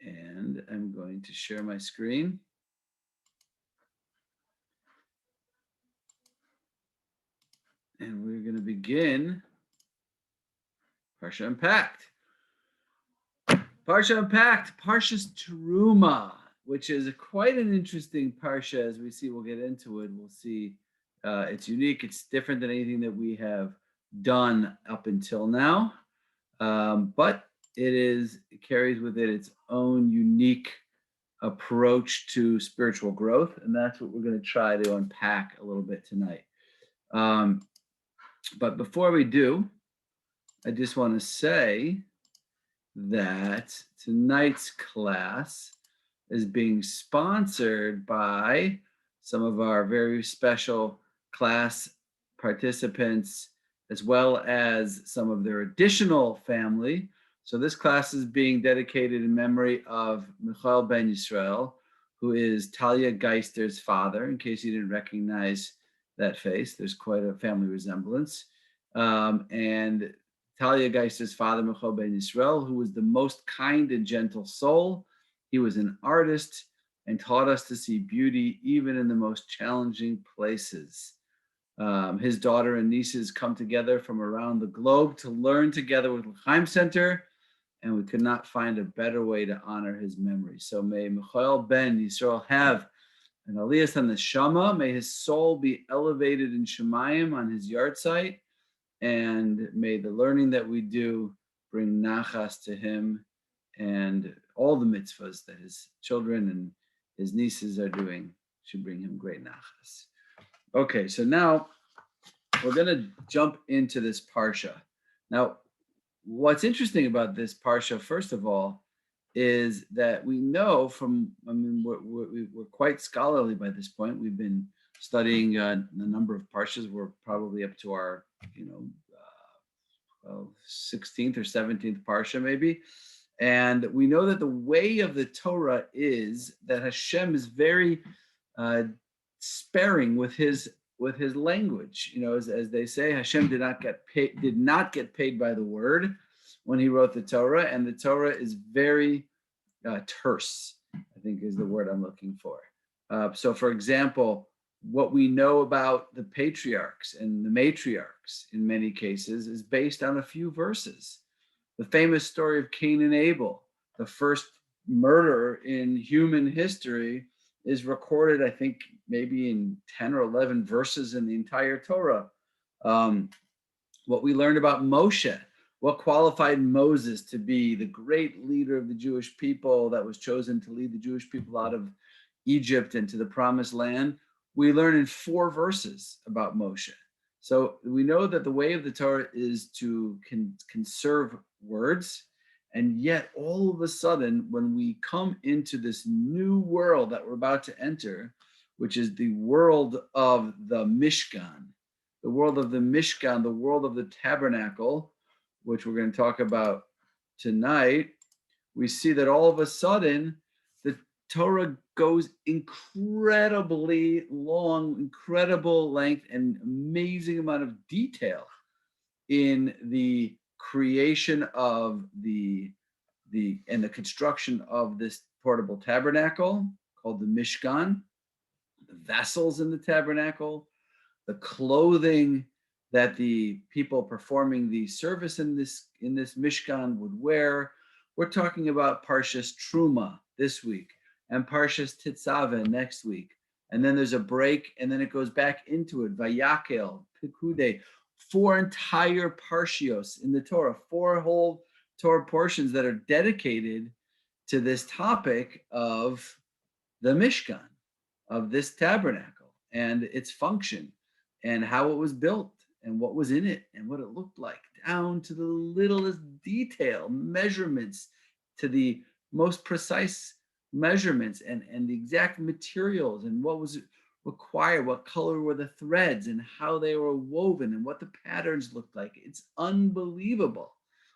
And I'm going to share my screen. And we're going to begin Parsha Unpacked. Parsha Unpacked, Parsha's Terumah, which is quite an interesting Parsha. As we see, we'll get into it. We'll see it's unique. It's different than anything that we have done up until now. But it carries with it its own unique approach to spiritual growth. And that's what we're going to try to unpack a little bit tonight. But before we do, I just want to say that tonight's class is being sponsored by some of our very special class participants, as well as some of their additional family. So this class is being dedicated in memory of Michael Ben Yisrael, who is Talia Geister's father, in case you didn't recognize that face. There's quite a family resemblance. And Talia Geister's father, Michael Ben Yisrael, who was the most kind and gentle soul. He was an artist and taught us to see beauty even in the most challenging places. His daughter and nieces come together from around the globe to learn together with L'chaim Center, and we could not find a better way to honor his memory. So may Michael Ben Yisrael have an aliyas on the Shama. May his soul be elevated in Shemayim on his yahrzeit. And may the learning that we do bring nachas to him, and all the mitzvahs that his children and his nieces are doing should bring him great nachas. Okay, so now we're going to jump into this parsha. Now, what's interesting about this parsha, first of all, is that we know we're quite scholarly by this point. We've been studying a number of parshas. We're probably up to our 16th or 17th parsha maybe. And we know that the way of the Torah is that Hashem is very sparing with his language. As they say, Hashem did not get paid by the word when he wrote the Torah, and the Torah is very terse, I think is the word I'm looking for. So for example, what we know about the patriarchs and the matriarchs in many cases is based on a few verses. The famous story of Cain and Abel, the first murder in human history, is recorded, I think, maybe in 10 or 11 verses in the entire Torah. What we learned about Moshe, what qualified Moses to be the great leader of the Jewish people that was chosen to lead the Jewish people out of Egypt and to the promised land, we learn in 4 verses about Moshe. So we know that the way of the Torah is to conserve words, and yet all of a sudden, when we come into this new world that we're about to enter, which is the world of the Mishkan, the world of the tabernacle, which we're going to talk about tonight, we see that all of a sudden, the Torah goes incredibly long, incredible length, and amazing amount of detail in the creation of the construction of this portable tabernacle called the Mishkan, the vessels in the tabernacle, the clothing that the people performing the service in this Mishkan would wear. We're talking about Parshas Truma this week and Parshas Tetzaveh next week. And then there's a break, and then it goes back into it. Vayakel, Pekude, 4 entire parshios in the Torah, 4 whole Torah portions that are dedicated to this topic of the Mishkan, of this tabernacle and its function and how it was built and what was in it and what it looked like, down to the littlest detail, measurements, to the most precise measurements and the exact materials and what was required, what color were the threads and how they were woven and what the patterns looked like. It's unbelievable.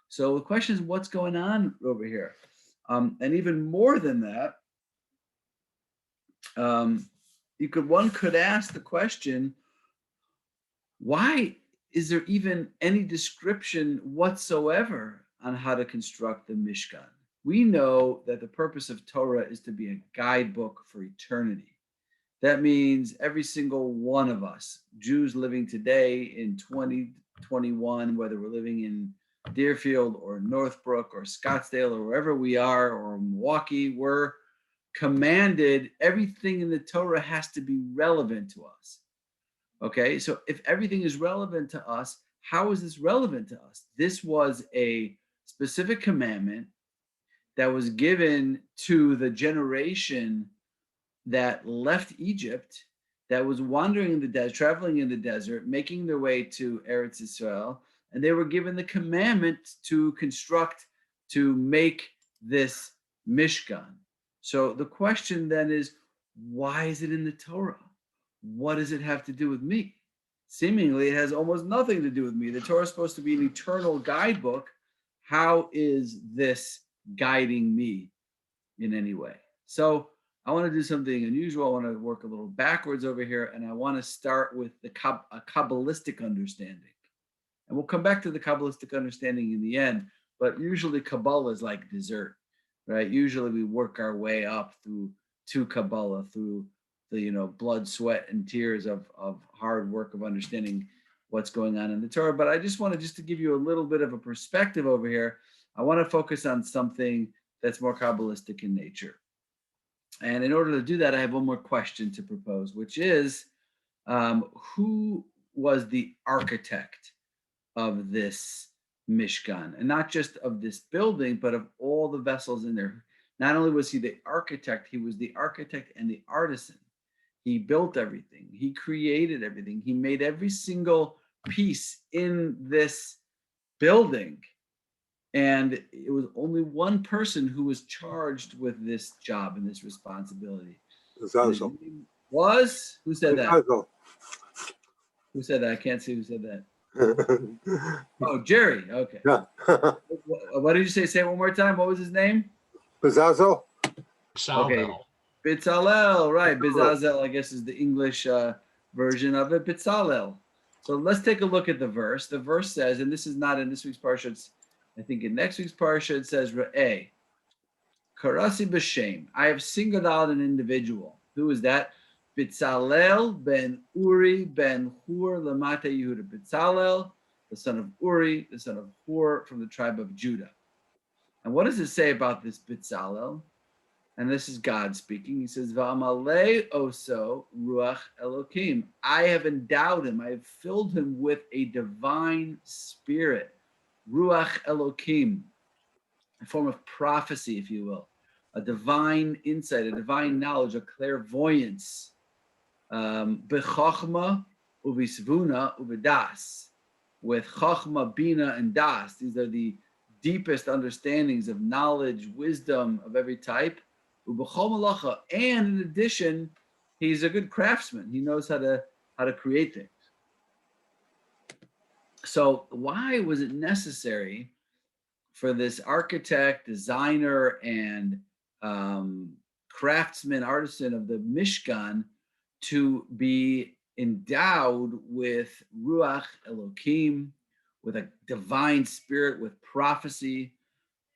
So the question is, what's going on over here? And even more than that, one could ask the question, why is there even any description whatsoever on how to construct the Mishkan? we know that the purpose of Torah is to be a guidebook for eternity. That means every single one of us, Jews living today in 2021, whether we're living in Deerfield or Northbrook or Scottsdale or wherever we are, or Milwaukee, we're commanded, everything in the Torah has to be relevant to us. Okay, so if everything is relevant to us, how is this relevant to us? This was a specific commandment that was given to the generation that left Egypt, that was wandering in the desert, traveling in the desert, making their way to Eretz Israel, and they were given the commandment to construct, to make this Mishkan. So the question then is, why is it in the Torah? What does it have to do with me? Seemingly, it has almost nothing to do with me. The Torah is supposed to be an eternal guidebook. How is this guiding me in any way? So I want to do something unusual. I want to work a little backwards over here, and I want to start with a Kabbalistic understanding. And we'll come back to the Kabbalistic understanding in the end, but usually Kabbalah is like dessert, right? Usually we work our way up to Kabbalah, through the blood, sweat, and tears of hard work of understanding what's going on in the Torah. But I just wanted to give you a little bit of a perspective over here. I want to focus on something that's more Kabbalistic in nature. And in order to do that, I have one more question to propose, which is, who was the architect of this Mishkan? And not just of this building, but of all the vessels in there. Not only was he the architect, he was the architect and the artisan. He built everything. He created everything. He made every single piece in this building. And it was only one person who was charged with this job and this responsibility. Bezazel. Was? Who said that? Bezazel. Who said that? I can't see who said that. Oh, Jerry. Okay. Yeah. What did you say? Say it one more time. What was his name? Bezazel. Okay. Bitzalel, right. Bizazel, I guess, is the English version of it. Bitzalel. So let's take a look at the verse. The verse says, and this is not in this week's Parsha, it's, I think in next week's Parsha, it says, Re'eh, Karasi b'Shem. I have singled out an individual. Who is that? Bitzalel ben Uri ben Hur Lamata Yehuda. Bitzalel, the son of Uri, the son of Hur, from the tribe of Judah. And what does it say about this Bitzalel? And this is God speaking. He says, Va'amalei oso ruach Elokim. I have endowed him. I have filled him with a divine spirit. Ruach Elokim, a form of prophecy, if you will, a divine insight, a divine knowledge, a clairvoyance. Bechachma uvisvuna uvidas, with chachma, bina, and das. These are the deepest understandings of knowledge, wisdom of every type. Ubechol malacha, and in addition, he's a good craftsman. He knows how to create things. So why was it necessary for this architect, designer, and craftsman, artisan of the Mishkan to be endowed with Ruach Elokim, with a divine spirit, with prophecy,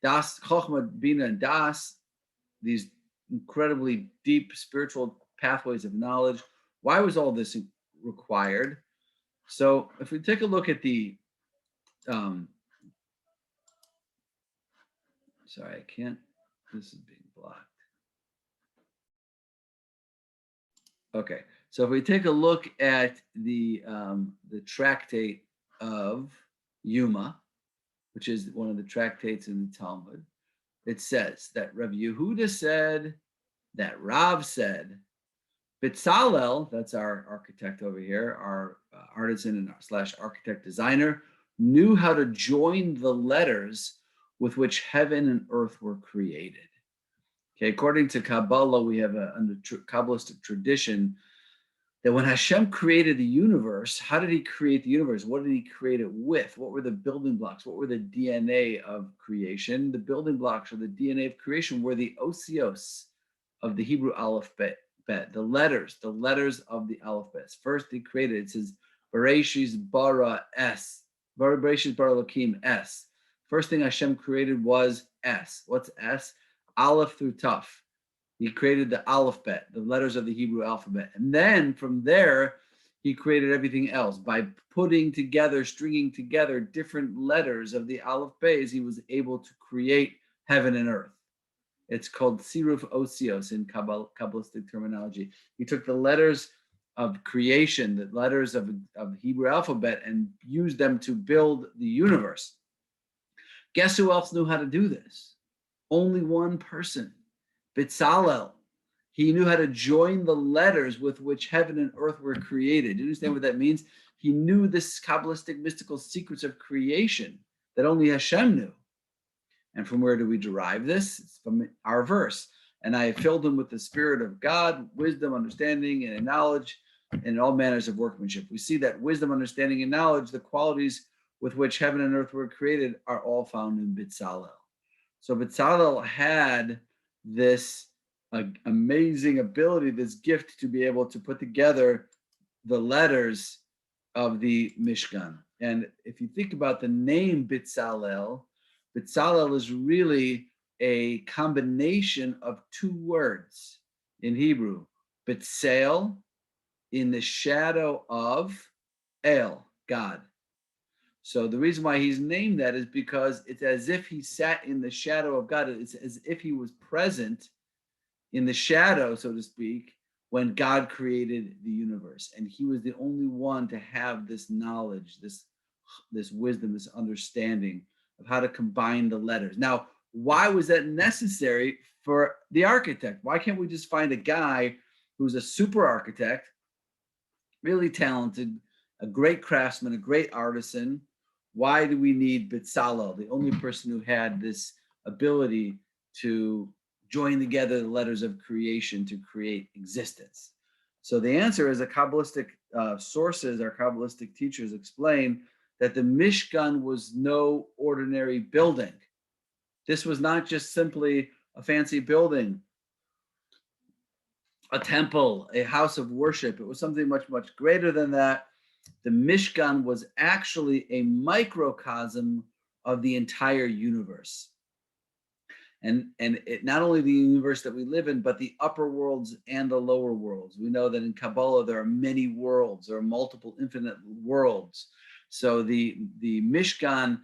Das, Chochmah, Bina, and Das, these incredibly deep spiritual pathways of knowledge? Why was all this required? So if we take a look at the, sorry, I can't, this is being blocked. Okay, so if we take a look at the tractate of Yuma, which is one of the tractates in the Talmud, it says that Rav Yehuda said, that Rav said, Bitzalel, that's our architect over here, our artisan and slash architect designer, knew how to join the letters with which heaven and earth were created. Okay, according to Kabbalah, we have under Kabbalistic tradition that when Hashem created the universe, how did he create the universe? What did he create it with? What were the building blocks? What were the DNA of creation? The building blocks or the DNA of creation were the osios of the Hebrew alphabet, the letters of the alphabet. First he created, it says, Bereshis bara es, Bereshis bara Elokim es. First thing Hashem created was S. What's S? Aleph through Taf. He created the alphabet, the letters of the Hebrew alphabet. And then from there, he created everything else. By putting together, stringing together different letters of the Aleph Beis, he was able to create heaven and earth. It's called Siruf Osios in Kabbalistic terminology. He took the letters of creation, the letters of the Hebrew alphabet, and used them to build the universe. Guess who else knew how to do this? Only one person, Bitzalel. He knew how to join the letters with which heaven and earth were created. Do you understand what that means? He knew this Kabbalistic mystical secrets of creation that only Hashem knew. And from where do we derive this? It's from our verse. And I filled him with the Spirit of God, wisdom, understanding, and knowledge, and all manners of workmanship. We see that wisdom, understanding, and knowledge, the qualities with which heaven and earth were created, are all found in Bitzalel. So Bitzalel had this amazing ability, this gift to be able to put together the letters of the Mishkan. And if you think about the name Bitzalel, Bitzalel is really a combination of two words in Hebrew. Bitzel, in the shadow of El, God. So the reason why he's named that is because it's as if he sat in the shadow of God. It's as if he was present in the shadow, so to speak, when God created the universe. And he was the only one to have this knowledge, this wisdom, this understanding of how to combine the letters. Now, why was that necessary for the architect? Why can't we just find a guy who's a super architect, really talented, a great craftsman, a great artisan? Why do we need Bitzalel, the only person who had this ability to join together the letters of creation to create existence? So the answer is, the Kabbalistic sources, our Kabbalistic teachers explain that the Mishkan was no ordinary building. This was not just simply a fancy building, a temple, a house of worship. It was something much, much greater than that. The Mishkan was actually a microcosm of the entire universe. And it, not only the universe that we live in, but the upper worlds and the lower worlds. We know that in Kabbalah, there are many worlds. There are multiple infinite worlds. So the Mishkan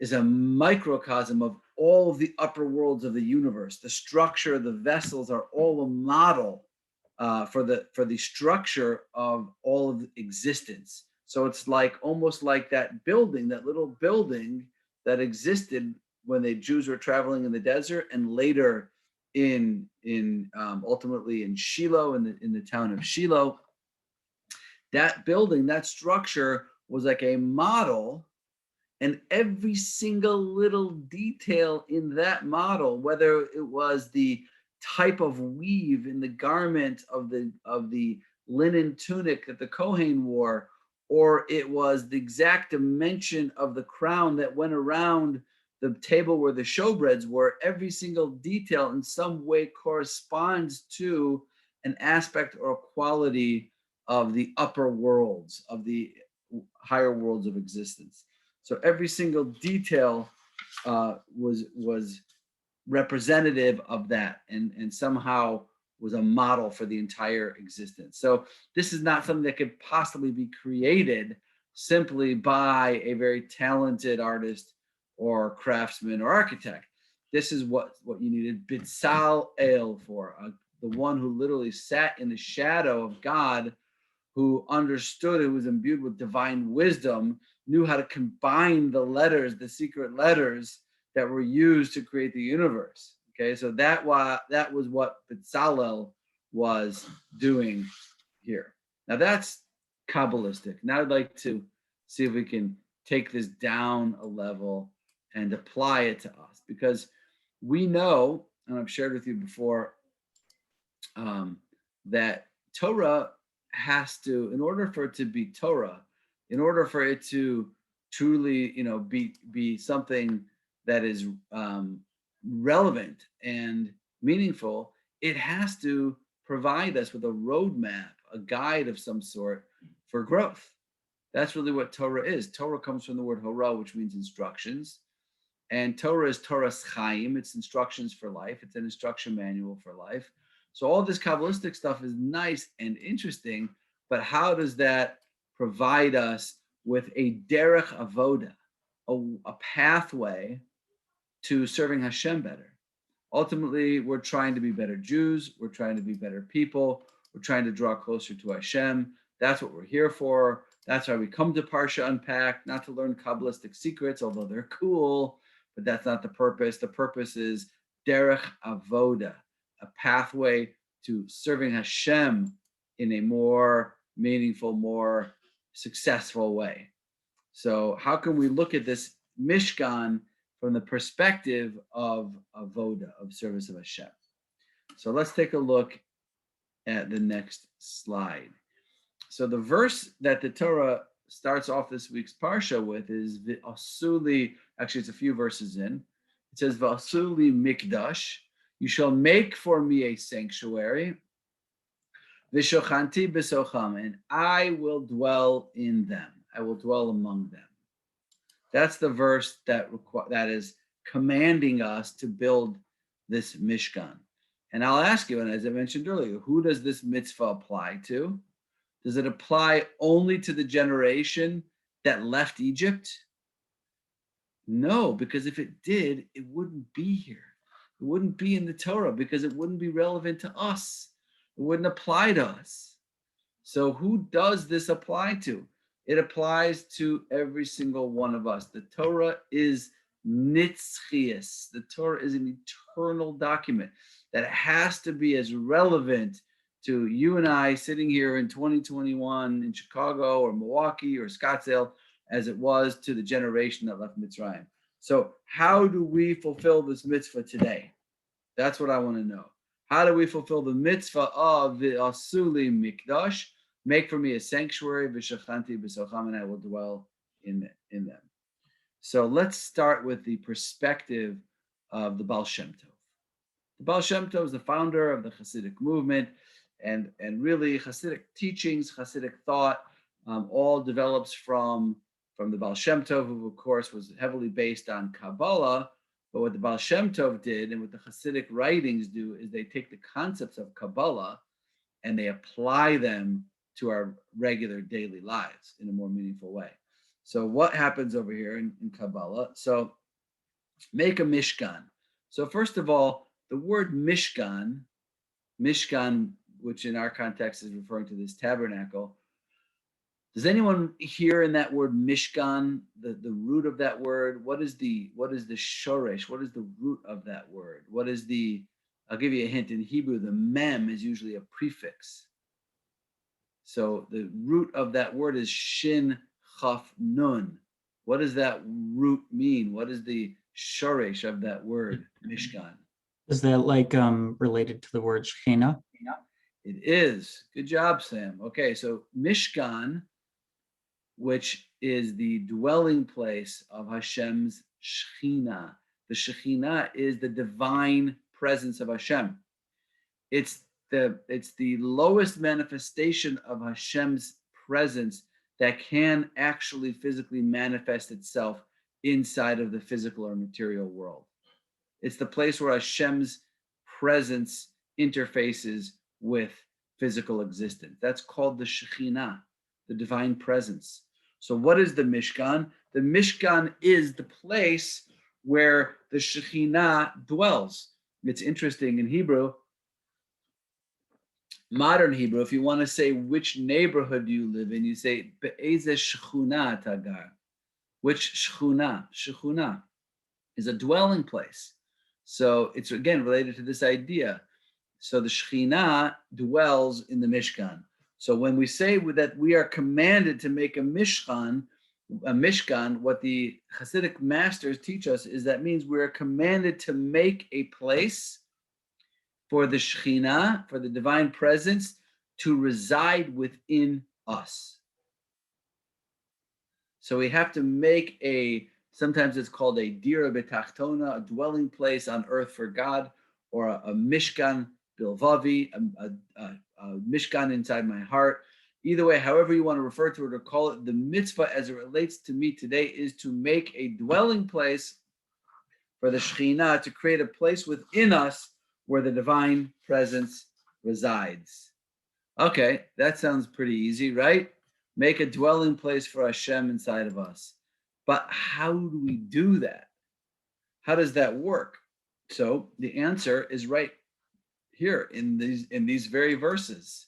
is a microcosm of all of the upper worlds of the universe. The structure of the vessels are all a model for the structure of all of existence. So it's like almost like that building, that little building that existed when the Jews were traveling in the desert, and later in ultimately in Shiloh, in the town of Shiloh. That building, that structure was like a model, and every single little detail in that model, whether it was the type of weave in the garment of the linen tunic that the Kohen wore, or it was the exact dimension of the crown that went around the table where the showbreads were, every single detail in some way corresponds to an aspect or quality of the upper worlds, of the higher worlds of existence. So every single detail was representative of that, and somehow was a model for the entire existence. So this is not something that could possibly be created simply by a very talented artist or craftsman or architect. This is what you needed Bitzalel for, the one who literally sat in the shadow of God, who understood, who was imbued with divine wisdom, knew how to combine the letters, the secret letters that were used to create the universe. Okay, so that was what Bitzalel was doing here. Now that's Kabbalistic. Now I'd like to see if we can take this down a level and apply it to us, because we know, and I've shared with you before, that Torah has to, in order for it to be Torah, in order for it to truly, be something that is relevant and meaningful, it has to provide us with a roadmap, a guide of some sort for growth. That's really what Torah is. Torah comes from the word hora, which means instructions. And Torah is Torah's Chaim. It's instructions for life. It's an instruction manual for life. So all this Kabbalistic stuff is nice and interesting, but how does that provide us with a derech avoda, a pathway to serving Hashem better? Ultimately, we're trying to be better Jews. We're trying to be better people. We're trying to draw closer to Hashem. That's what we're here for. That's why we come to Parsha Unpacked, not to learn Kabbalistic secrets, although they're cool, but that's not the purpose. The purpose is derech avoda, a pathway to serving Hashem in a more meaningful, more successful way. So how can we look at this Mishkan from the perspective of avoda, of service of Hashem? So let's take a look at the next slide. So the verse that the Torah starts off this week's Parsha with is V'asuli, actually it's a few verses in. It says, V'asuli mikdash, you shall make for me a sanctuary, V'shochanti b'socham, and I will dwell in them. I will dwell among them. That's the verse that is commanding us to build this Mishkan. And I'll ask you, and as I mentioned earlier, who does this mitzvah apply to? Does it apply only to the generation that left Egypt? No, because if it did, it wouldn't be here. It wouldn't be in the Torah because it wouldn't be relevant to us. It wouldn't apply to us. So who does this apply to? It applies to every single one of us. The Torah is nitzchias. The Torah is an eternal document that has to be as relevant to you and I sitting here in 2021 in Chicago or Milwaukee or Scottsdale as it was to the generation that left Mitzrayim. So how do we fulfill this mitzvah today? That's what I want to know. How do we fulfill the mitzvah of the Asuli Mikdash? Make for me a sanctuary, v'shachanti b'socham, and I will dwell in them. So let's start with the perspective of the Baal Shem Tov. The Baal Shem Tov is the founder of the Hasidic movement, and really Hasidic teachings, Hasidic thought, all develops from the Baal Shem Tov, who of course was heavily based on Kabbalah. But what the Baal Shem Tov did, and what the Hasidic writings do, is they take the concepts of Kabbalah and they apply them to our regular daily lives in a more meaningful way. So what happens over here in Kabbalah? So make a Mishkan. So first of all, the word Mishkan, which in our context is referring to this tabernacle. Does anyone hear in that word Mishkan, the root of that word? What is the shoresh? What is the root of that word? I'll give you a hint. In Hebrew, the mem is usually a prefix. So the root of that word is shin chaf nun. What does that root mean? What is the shoresh of that word, Mishkan? Is that like related to the word Shekhinah? It is. Good job, Sam. Okay, so Mishkan, which is the dwelling place of Hashem's Shekhinah. The Shekhinah is the divine presence of Hashem. It's the lowest manifestation of Hashem's presence that can actually physically manifest itself inside of the physical or material world. It's the place where Hashem's presence interfaces with physical existence. That's called the Shekhinah, the divine presence. So what is the Mishkan? The Mishkan is the place where the Shekhinah dwells. It's interesting in Hebrew, modern Hebrew, if you want to say which neighborhood do you live in, you say Be'eze Shechuna Tagar. Which Shechuna? Shechuna is a dwelling place. So it's again related to this idea. So the Shekhinah dwells in the Mishkan. So when we say that we are commanded to make a Mishkan, what the Hasidic masters teach us is that means we are commanded to make a place for the Shekhinah, for the divine presence, to reside within us. So we have to make sometimes it's called a dira betachtona, a dwelling place on earth for God, or a Mishkan bilvavi, a Mishkan inside my heart. Either way, however you want to refer to it or call it, the mitzvah as it relates to me today is to make a dwelling place for the Shekhinah to create a place within us where the divine presence resides. Okay, that sounds pretty easy, right? Make a dwelling place for Hashem inside of us. But how do we do that? How does that work? So the answer is right here in these very verses.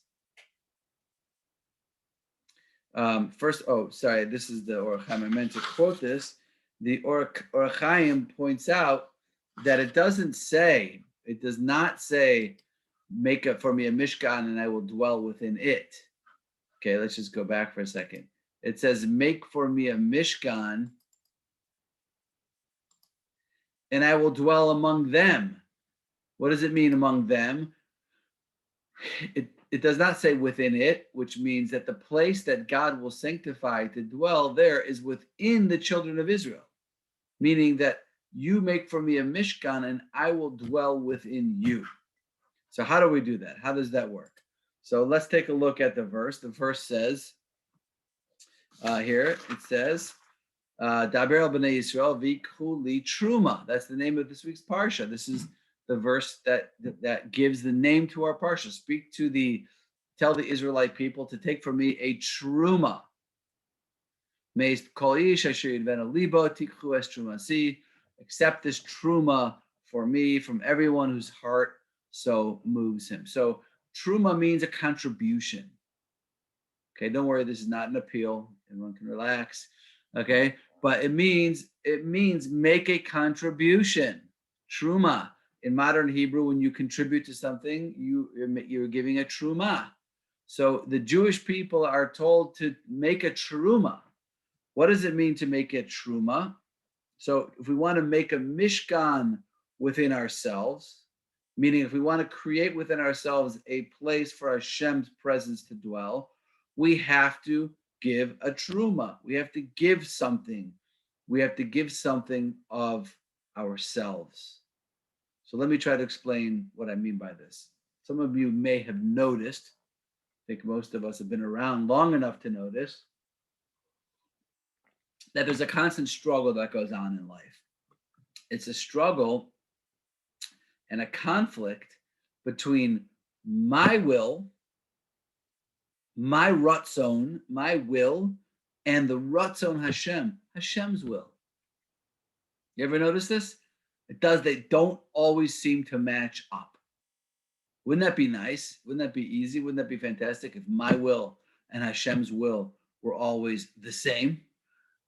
First, this is the Or HaChaim. I meant to quote this. The Or HaChaim points out that it does not say, make for me a Mishkan and I will dwell within it. Okay, let's just go back for a second. It says, make for me a Mishkan and I will dwell among them. What does it mean among them? It does not say within it, which means that the place that God will sanctify to dwell there is within the children of Israel, meaning that you make for me a Mishkan and I will dwell within you. So how do we do that? How does that work? So let's take a look at the verse. The verse says, it says, Daber al b'nei Yisrael v'ikhu li Truma. That's the name of this week's Parsha. This is the verse that gives the name to our Parsha. Tell the Israelite people to take from me a Truma. Accept this Truma for me from everyone whose heart so moves him. So Truma means a contribution. Okay, don't worry, this is not an appeal. Everyone can relax. Okay, but it means make a contribution. Truma. In modern Hebrew, when you contribute to something, you're giving a truma. So the Jewish people are told to make a truma. What does it mean to make a truma? So if we want to make a Mishkan within ourselves, meaning if we want to create within ourselves a place for Hashem's presence to dwell, we have to give a truma. We have to give something. We have to give something of ourselves. So let me try to explain what I mean by this. Some of you may have noticed, I think most of us have been around long enough to notice, that there's a constant struggle that goes on in life. It's a struggle and a conflict between my will, my ratzon, my will, and the ratzon Hashem, Hashem's will. You ever notice this? They don't always seem to match up. Wouldn't that be nice? Wouldn't that be easy? Wouldn't that be fantastic if my will and Hashem's will were always the same?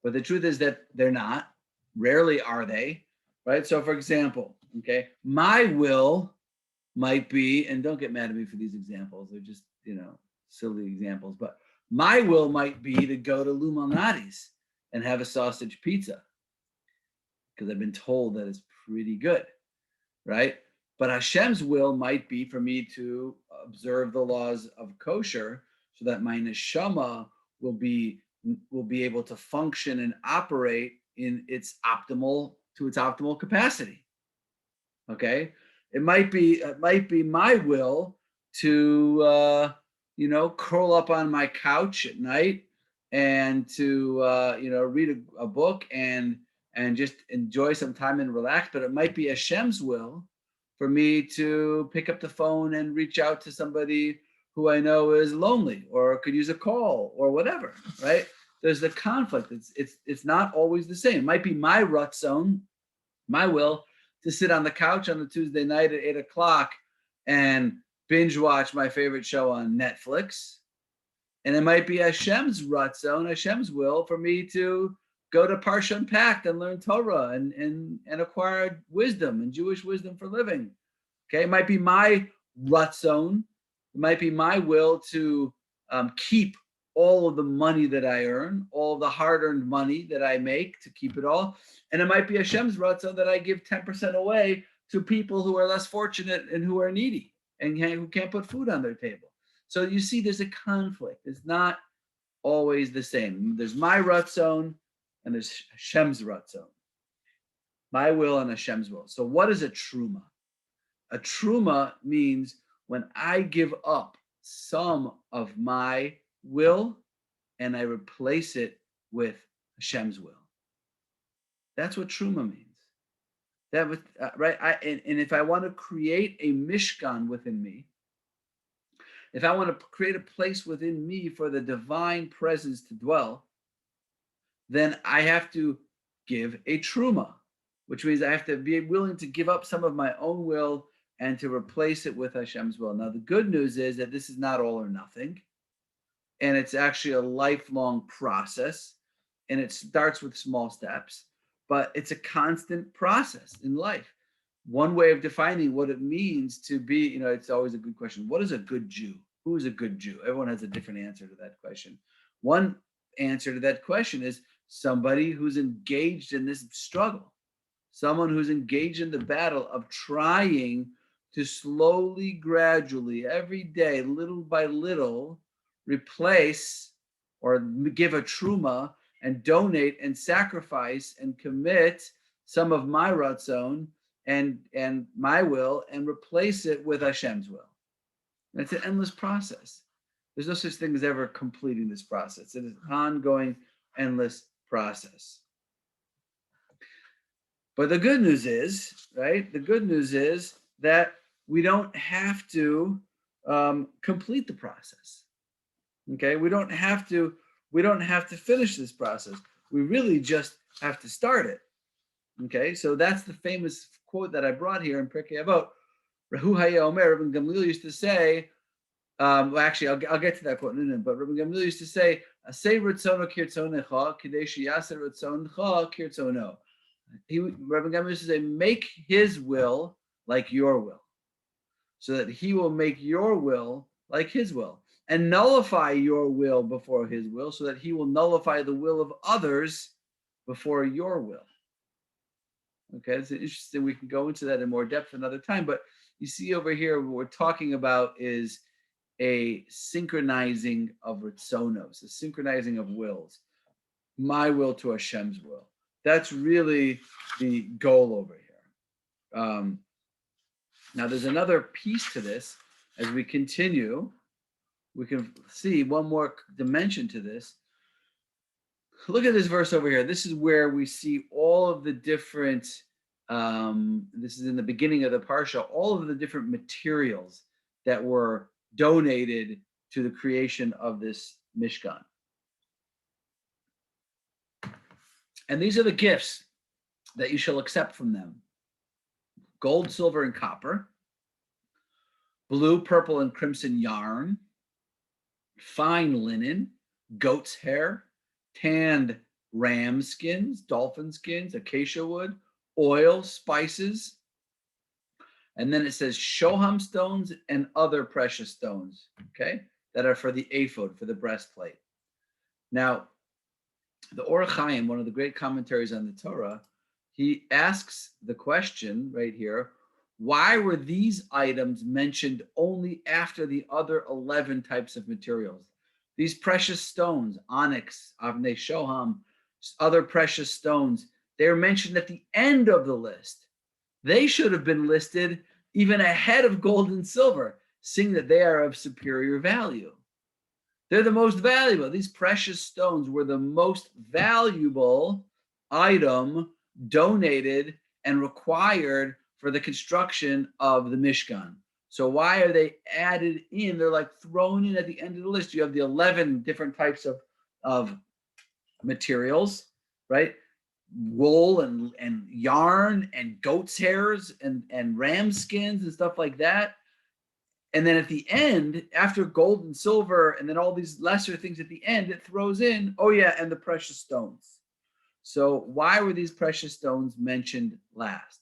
But the truth is that they're not. Rarely are they, right? So for example, okay, my will might be, and don't get mad at me for these examples, they're just, silly examples, but my will might be to go to Lou Malnati's and have a sausage pizza because I've been told that it's pretty good, right? But Hashem's will might be for me to observe the laws of kosher so that my neshama will be able to function and operate in its optimal capacity. Okay, it might be my will to curl up on my couch at night and to read a book and just enjoy some time and relax. But it might be Hashem's will for me to pick up the phone and reach out to somebody who I know is lonely or could use a call or whatever, right? There's the conflict. It's not always the same. It might be my ratzon, my will, to sit on the couch on a Tuesday night at 8:00 and binge watch my favorite show on Netflix. And it might be Hashem's ratzon, Hashem's will for me to go to Parsha Unpacked and learn Torah and acquire wisdom and Jewish wisdom for living. Okay, it might be my ratzon, it might be my will to keep all of the money that I earn, all of the hard-earned money that I make, to keep it all. And it might be Hashem's ratzon that I give 10% away to people who are less fortunate and who are needy and who can't put food on their table. So you see, there's a conflict. It's not always the same. There's my ratzon and there's Hashem's ratzon. My will and Hashem's will. So what is a truma? A truma means when I give up some of my will and I replace it with Hashem's will. That's what truma means. That was right. And if I want to create a Mishkan within me, if I want to create a place within me for the divine presence to dwell, then I have to give a Truma, which means I have to be willing to give up some of my own will and to replace it with Hashem's will. Now, the good news is that this is not all or nothing, and it's actually a lifelong process, and it starts with small steps, but it's a constant process in life. One way of defining what it means to be, it's always a good question. What is a good Jew? Who is a good Jew? Everyone has a different answer to that question. One answer to that question is somebody who's engaged in this struggle, someone who's engaged in the battle of trying to slowly, gradually, every day, little by little, replace or give a truma and donate and sacrifice and commit some of my ratzon and my will and replace it with Hashem's will. And it's an endless process. There's no such thing as ever completing this process. It is an ongoing, endless process. But the good news is, right? The good news is that we don't have to complete the process. Okay, we don't have to finish this process. We really just have to start it. Okay, so that's the famous quote that I brought here in Pirkei Avot. Rahu Haya Omer, Rabbi Gamliel used to say, well, actually, I'll get to that quote in a minute, but Rabbi Gamliel used to say, Asay Ritzono Kirtzonecha, Kadesh Yaseh Ritzoncha Kirtzono. Rabbi Gamliel used to say, make his will like your will, so that he will make your will like his will, and nullify your will before his will, so that he will nullify the will of others before your will. Okay, it's interesting. We can go into that in more depth another time, but you see over here, what we're talking about is a synchronizing of ritzonos, a synchronizing of wills, my will to Hashem's will. That's really the goal over here. Now, there's another piece to this. As we continue, we can see one more dimension to this. Look at this verse over here. This is where we see all of the different, this is in the beginning of the Parsha, all of the different materials that were donated to the creation of this Mishkan. And these are the gifts that you shall accept from them: gold, silver, and copper, blue, purple, and crimson yarn, fine linen, goat's hair, tanned ram skins, dolphin skins, acacia wood, oil, spices. And then it says shoham stones and other precious stones, okay, that are for the ephod, for the breastplate. Now, the Or Chaim, one of the great commentaries on the Torah, he asks the question right here, why were these items mentioned only after the other 11 types of materials? These precious stones, onyx, avnei shoham, other precious stones, they're mentioned at the end of the list. They should have been listed even ahead of gold and silver, seeing that they are of superior value. They're the most valuable. These precious stones were the most valuable item donated and required for the construction of the Mishkan. So why are they added in? They're like thrown in at the end of the list. You have the 11 different types of materials, right? Wool and yarn and goat's hairs and ram skins and stuff like that. And then at the end, after gold and silver, and then all these lesser things at the end, it throws in, oh yeah, and the precious stones. So why were these precious stones mentioned last?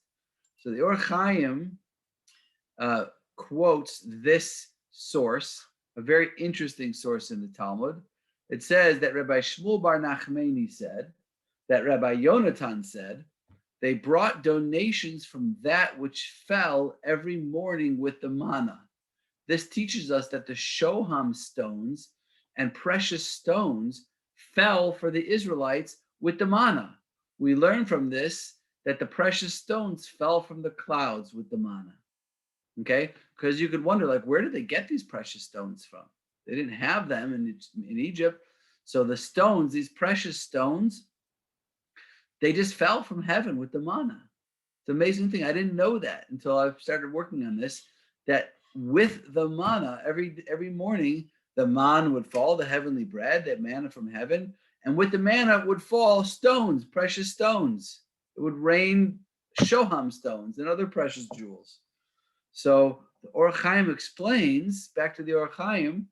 So the Or Chaim quotes this source, a very interesting source in the Talmud. It says that Rabbi Shmuel Bar Nachmani said, that Rabbi Yonatan said, they brought donations from that which fell every morning with the manna. This teaches us that the shoham stones and precious stones fell for the Israelites with the manna. We learn from this that the precious stones fell from the clouds with the manna. Okay? Because you could wonder, like, where did they get these precious stones from? They didn't have them in Egypt. So the stones, these precious stones, they just fell from heaven with the manna. It's an amazing thing. I didn't know that until I started working on this, that with the manna, every morning, the man would fall, the heavenly bread, that manna from heaven, and with the manna would fall stones, precious stones. It would rain shoham stones and other precious jewels. So the Or Chaim explains, back to the Or Chaim,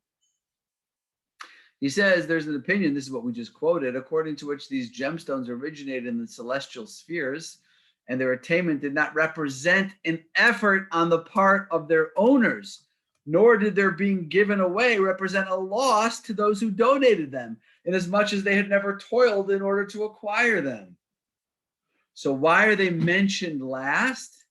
he says there's an opinion, this is what we just quoted, according to which these gemstones originated in the celestial spheres, and their attainment did not represent an effort on the part of their owners, nor did their being given away represent a loss to those who donated them, inasmuch as they had never toiled in order to acquire them. So why are they mentioned last?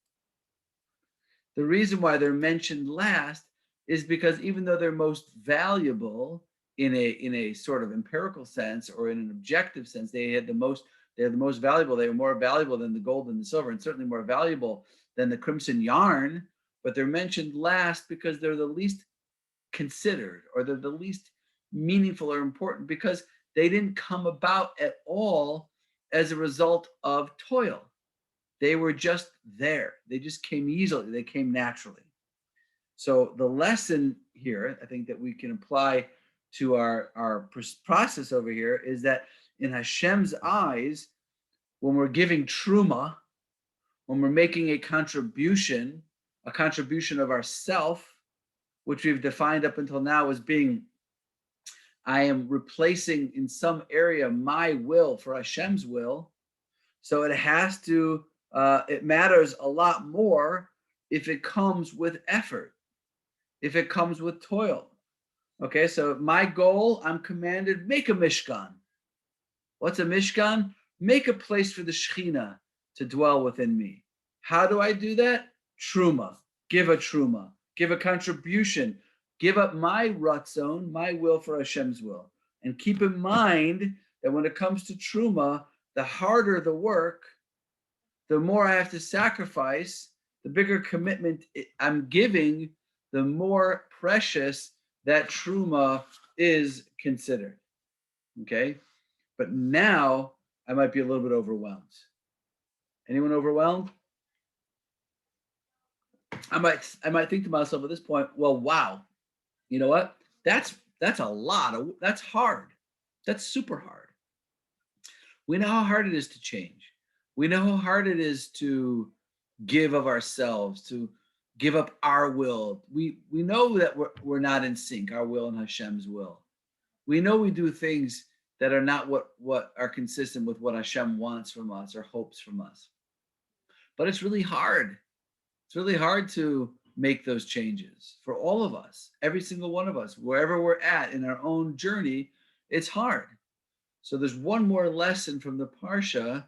The reason why they're mentioned last is because even though they're most valuable in a sort of empirical sense or in an objective sense, they're the most valuable. They were more valuable than the gold and the silver, and certainly more valuable than the crimson yarn. But they're mentioned last because they're the least considered, or they're the least meaningful or important, because they didn't come about at all as a result of toil. They were just there. They just came easily. They came naturally. So the lesson here, I think, that we can apply to our process over here is that in Hashem's eyes, when we're giving Truma, when we're making a contribution of ourself, which we've defined up until now as being, I am replacing in some area my will for Hashem's will. So it has to, it matters a lot more if it comes with effort, if it comes with toil. Okay, so my goal, I'm commanded, make a Mishkan. What's a Mishkan? Make a place for the Shekhinah to dwell within me. How do I do that? Truma. Give a Truma. Give a contribution. Give up my ratzon, my will for Hashem's will. And keep in mind that when it comes to Truma, the harder the work, the more I have to sacrifice, the bigger commitment I'm giving, the more precious that Truma is considered. Okay? But now I might be a little bit overwhelmed. Anyone overwhelmed? I might think to myself at this point, well, wow, you know what? That's that's hard. That's super hard. We know how hard it is to change. We know how hard it is to give of ourselves, to give up our will. We know that we're not in sync, our will and Hashem's will. We know we do things that are not what are consistent with what Hashem wants from us or hopes from us. But it's really hard. It's really hard to make those changes for all of us, every single one of us, wherever we're at in our own journey. It's hard. So there's one more lesson from the Parsha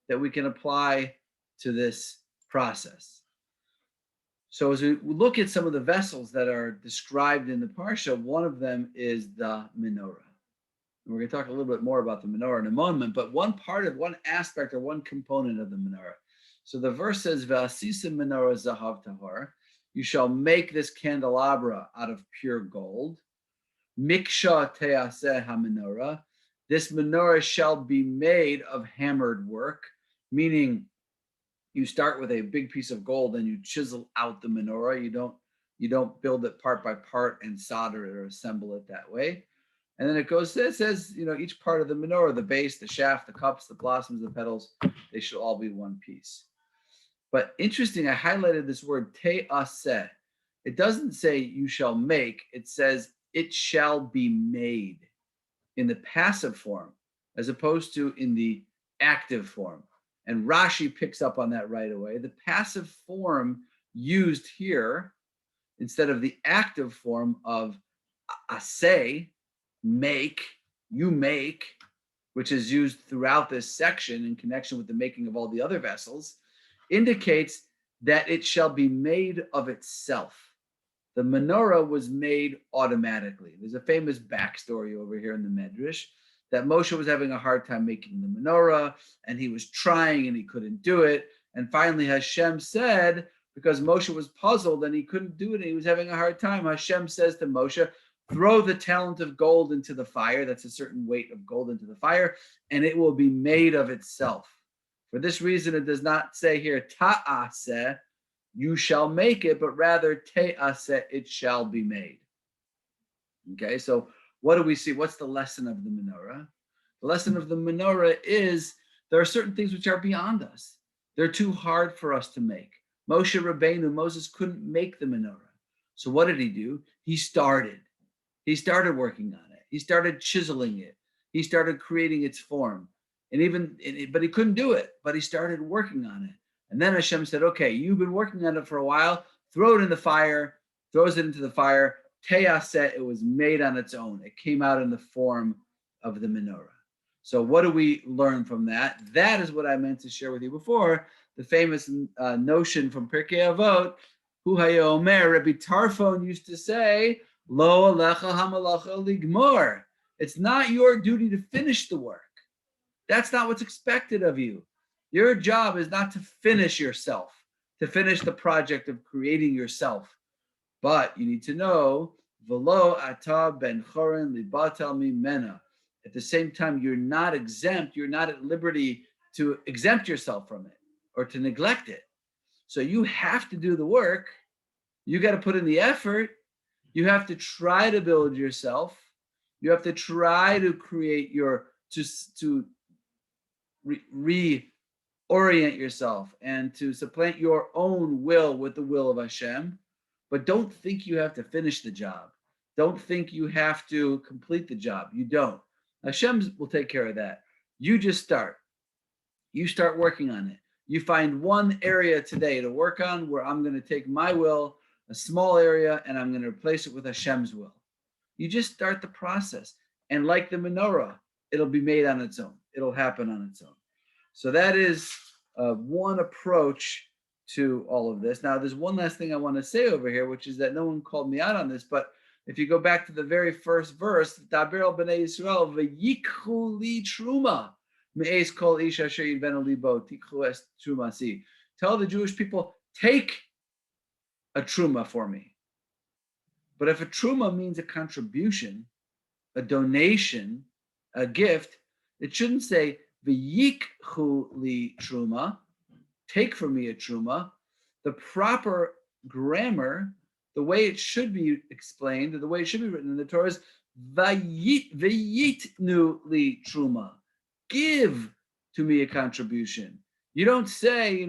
that we can apply to this process. So as we look at some of the vessels that are described in the Parsha, one of them is the menorah. And we're going to talk a little bit more about the menorah in a moment, but one aspect or one component of the menorah. So the verse says, "V'asisa menorah zahav tahor." You shall make this candelabra out of pure gold. Miksha teaseh ha-menorah. This menorah shall be made of hammered work, meaning you start with a big piece of gold and you chisel out the menorah. You don't build it part by part and solder it or assemble it that way. And then it says, each part of the menorah, the base, the shaft, the cups, the blossoms, the petals, they should all be one piece. But interesting, I highlighted this word te'aseh. It doesn't say you shall make, it says it shall be made in the passive form, as opposed to in the active form. And Rashi picks up on that right away. The passive form used here, instead of the active form of aseh, make, you make, which is used throughout this section in connection with the making of all the other vessels, indicates that it shall be made of itself. The menorah was made automatically. There's a famous backstory over here in the Medrash that Moshe was having a hard time making the menorah, and he was trying and he couldn't do it. And finally Hashem said, because Moshe was puzzled and he couldn't do it and he was having a hard time, Hashem says to Moshe, throw the talent of gold into the fire, that's a certain weight of gold into the fire, and it will be made of itself. For this reason, it does not say here, ta'aseh, you shall make it, but rather, te'aseh, it shall be made. Okay, so what do we see? What's the lesson of the menorah? The lesson of the menorah is there are certain things which are beyond us. They're too hard for us to make. Moshe Rabbeinu, Moses couldn't make the menorah. So what did he do? He started working on it. He started chiseling it. He started creating its form. But he couldn't do it, but he started working on it. And then Hashem said, okay, you've been working on it for a while, throw it in the fire, throws it into the fire. Te'aseh, it was made on its own. It came out in the form of the menorah. So what do we learn from that? That is what I meant to share with you before, the famous notion from Pirkei Avot, Hu Haya Omer, Rabbi Tarfon used to say, Lo alecha hamalacha ligmor. It's not your duty to finish the work. That's not what's expected of you. Your job is not to finish yourself, to finish the project of creating yourself. But you need to know, Velo ata ben chorin libatel mimena. At the same time, you're not exempt. You're not at liberty to exempt yourself from it or to neglect it. So you have to do the work. You got to put in the effort. You have to try to build yourself. You have to try to create to reorient yourself and to supplant your own will with the will of Hashem. But don't think you have to finish the job. Don't think you have to complete the job. You don't. Hashem will take care of that. You just start. You start working on it. You find one area today to work on where I'm going to take my will, a small area, and I'm going to replace it with Hashem's will. You just start the process. And like the menorah, it'll be made on its own. It'll happen on its own. So that is one approach to all of this. Now, there's one last thing I want to say over here, which is that no one called me out on this, but if you go back to the very first verse, Daber al bnei Yisrael, v'yikhu li truma, me'ez kol ish asher yivenu libo, tikhu es trumasi. Tell the Jewish people, take a truma for me. But if a truma means a contribution, a donation, a gift, it shouldn't say v'yikhu li truma, take from me a truma. The proper grammar, the way it should be explained, the way it should be written in the Torah is v'yitnu li truma. Give to me a contribution. You don't say,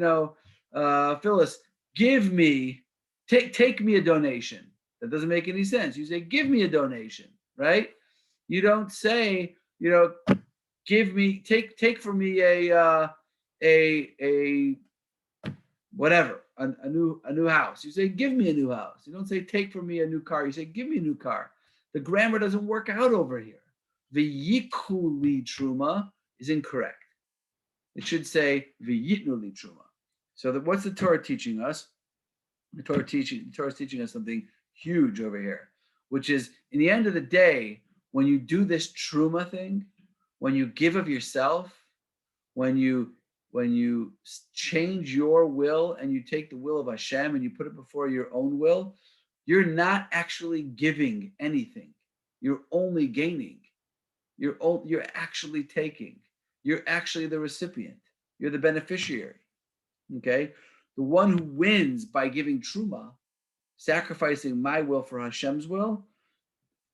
Phyllis, give me, take me a donation. That doesn't make any sense. You say, give me a donation, right? You don't say, give me, take for me a whatever, a new house. You say, give me a new house. You don't say, take from me a new car. You say, give me a new car. The grammar doesn't work out over here. V'yikhu li truma is incorrect. It should say, v'yitnu li truma. So what's the Torah teaching us? The Torah is teaching us something huge over here, which is, in the end of the day, when you do this truma thing, when you give of yourself, when you change your will and you take the will of Hashem and you put it before your own will, you're not actually giving anything. You're only gaining. You're actually taking. You're actually the recipient. You're the beneficiary. Okay? The one who wins by giving truma, sacrificing my will for Hashem's will,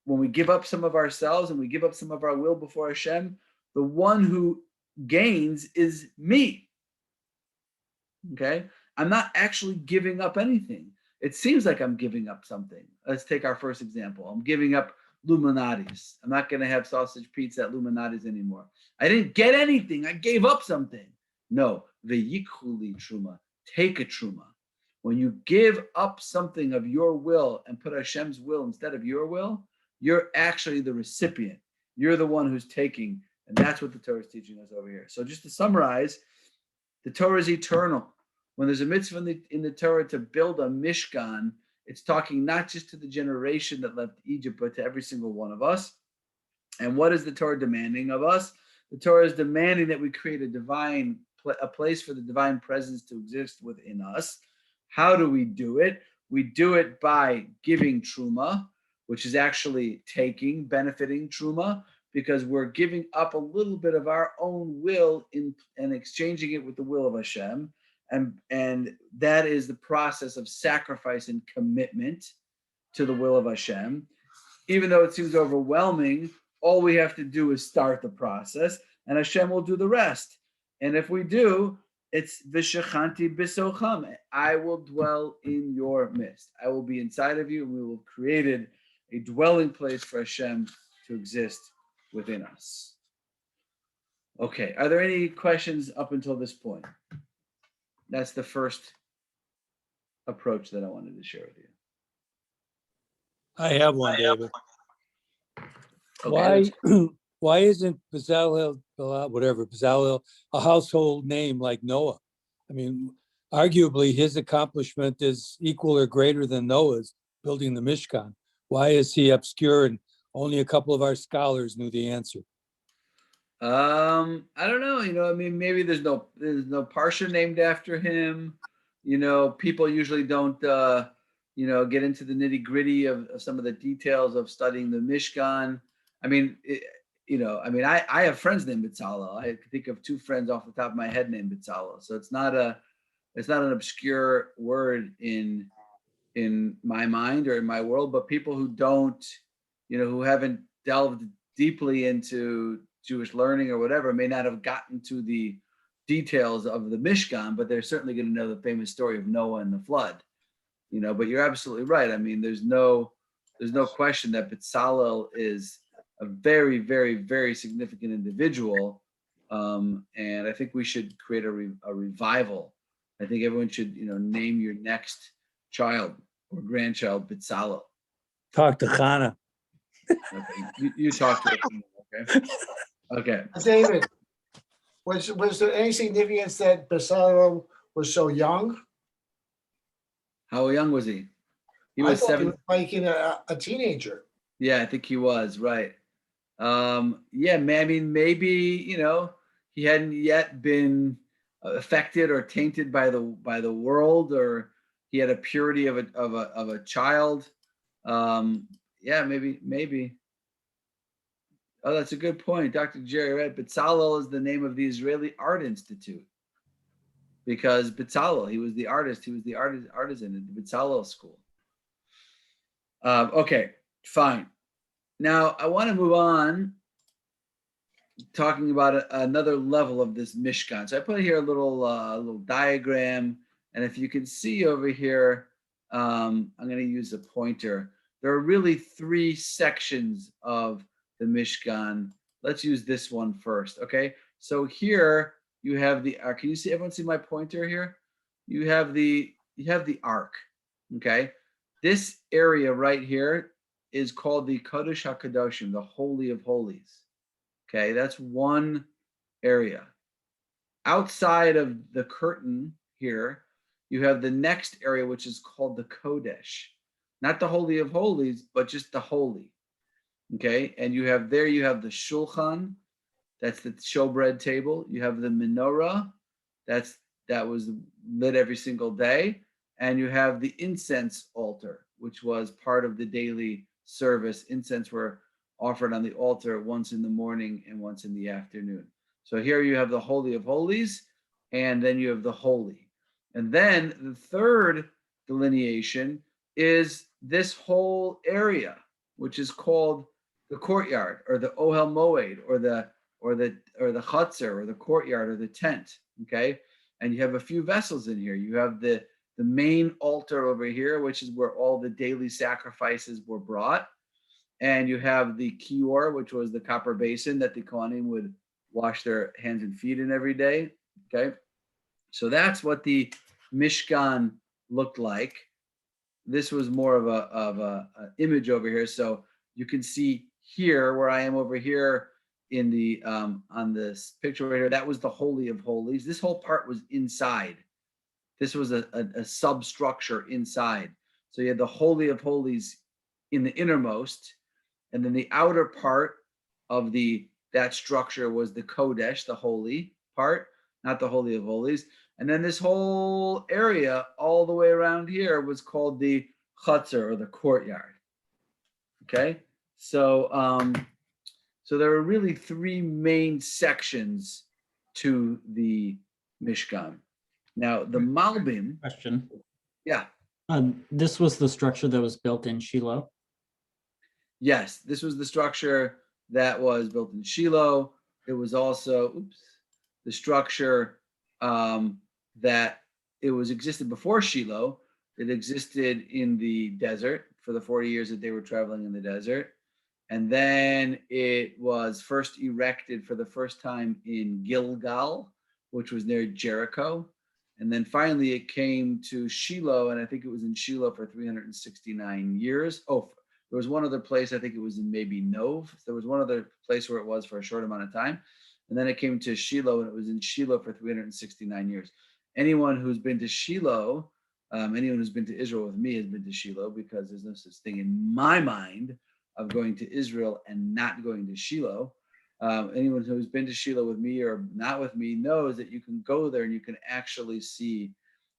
when we give up some of ourselves and we give up some of our will before Hashem, the one who gains is me. Okay? I'm not actually giving up anything. It seems like I'm giving up something. Let's take our first example. I'm giving up Luminati's. I'm not going to have sausage pizza at Luminati's anymore. I didn't get anything. I gave up something. No. V'yikhu li truma. Take a truma. When you give up something of your will and put Hashem's will instead of your will, you're actually the recipient. You're the one who's taking. And that's what the Torah is teaching us over here. So just to summarize, the Torah is eternal. When there's a mitzvah in the Torah to build a Mishkan, it's talking not just to the generation that left Egypt, but to every single one of us. And what is the Torah demanding of us? The Torah is demanding that we create a place for the divine presence to exist within us. How do we do it? We do it by giving truma, which is actually taking, benefiting truma. because we're giving up a little bit of our own will and exchanging it with the will of Hashem. And that is the process of sacrifice and commitment to the will of Hashem. Even though it seems overwhelming, all we have to do is start the process, and Hashem will do the rest. And if we do, it's v'shechanti b'socham. I will dwell in your midst. I will be inside of you, and we will have created a dwelling place for Hashem to exist within us. Okay, are there any questions up until this point? That's the first approach that I wanted to share with you. I have one, David. Okay, Why isn't Bezalel a household name like Noah? I mean, arguably his accomplishment is equal or greater than Noah's, building the Mishkan. Why is he obscure and only a couple of our scholars knew the answer? I don't know. I mean, maybe there's no Parsha named after him. People usually don't get into the nitty-gritty of some of the details of studying the Mishkan. I mean, I have friends named Bezalel. I can think of two friends off the top of my head named Bezalel. So it's not an obscure word in my mind or in my world, but people who don't, who haven't delved deeply into Jewish learning or whatever may not have gotten to the details of the Mishkan, but they're certainly going to know the famous story of Noah and the flood. But you're absolutely right. I mean, there's no question that Bezalel is a very, very, very significant individual, and I think we should create a revival. I think everyone should, name your next child or grandchild Bezalel. Talk to Chana. Okay. You talk to him. Okay. Okay. David, was there any significance that Bezalel was so young? How young was he? He I was thought 7. he was like a teenager. Yeah, I think he was right. I mean, maybe he hadn't yet been affected or tainted by the world, or he had a purity of a child. Maybe. Oh, that's a good point, Dr. Jerry. Right, Bezalel is the name of the Israeli Art Institute, because Bezalel, he was the artist. He was the artisan at the Bezalel school. Okay, fine. Now I want to move on, talking about another level of this Mishkan. So I put here a little diagram, and if you can see over here, I'm going to use a pointer. There are really 3 sections of the Mishkan. Let's use this one first. Okay, so here you have the ark. Can you see? Everyone see my pointer here? You have the ark. Okay, this area right here is called the Kodesh HaKadoshim, the Holy of Holies. Okay, that's one area. Outside of the curtain here, you have the next area, which is called the Kodesh. Not the Holy of Holies, but just the Holy. Okay, and you have the Shulchan, that's the showbread table. You have the menorah, that was lit every single day. And you have the incense altar, which was part of the daily service. Incense were offered on the altar once in the morning and once in the afternoon. So here you have the Holy of Holies, and then you have the Holy. And then the third delineation is this whole area, which is called the courtyard, or the Ohel Moed, or the Chutzner, or the courtyard, or the tent. Okay, and you have a few vessels in here. You have the main altar over here, which is where all the daily sacrifices were brought. And you have the kior, which was the copper basin that the Kohanim would wash their hands and feet in every day. Okay, so that's what the Mishkan looked like. This was more of a image over here. So you can see here where I am over here in the on this picture right here. That was the Holy of Holies. This whole part was inside. This was a substructure inside. So you had the Holy of Holies in the innermost, and then the outer part of that structure was the Kodesh, the holy part, not the Holy of Holies. And then this whole area all the way around here was called the Chutzner, or the courtyard. Okay, so So there are really three main sections to the Mishkan. Now, the Malbim, Question. yeah, This was the structure that was built in Shiloh. yes, this was the structure that was built in Shiloh. It was also, the structure that it was existed before Shiloh. It existed in the desert for the 40 years that they were traveling in the desert. And then it was first erected for the first time in Gilgal, which was near Jericho. And then finally it came to Shiloh, and I think it was in Shiloh for 369 years. Oh, there was one other place, I think it was in maybe Nov. There was one other place where it was for a short amount of time. And then it came to Shiloh, and it was in Shiloh for 369 years. Anyone who's been to Shiloh, anyone who's been to Israel with me has been to Shiloh, because there's no such thing in my mind of going to Israel and not going to Shiloh. Anyone who's been to Shiloh with me or not with me knows that you can go there and you can actually see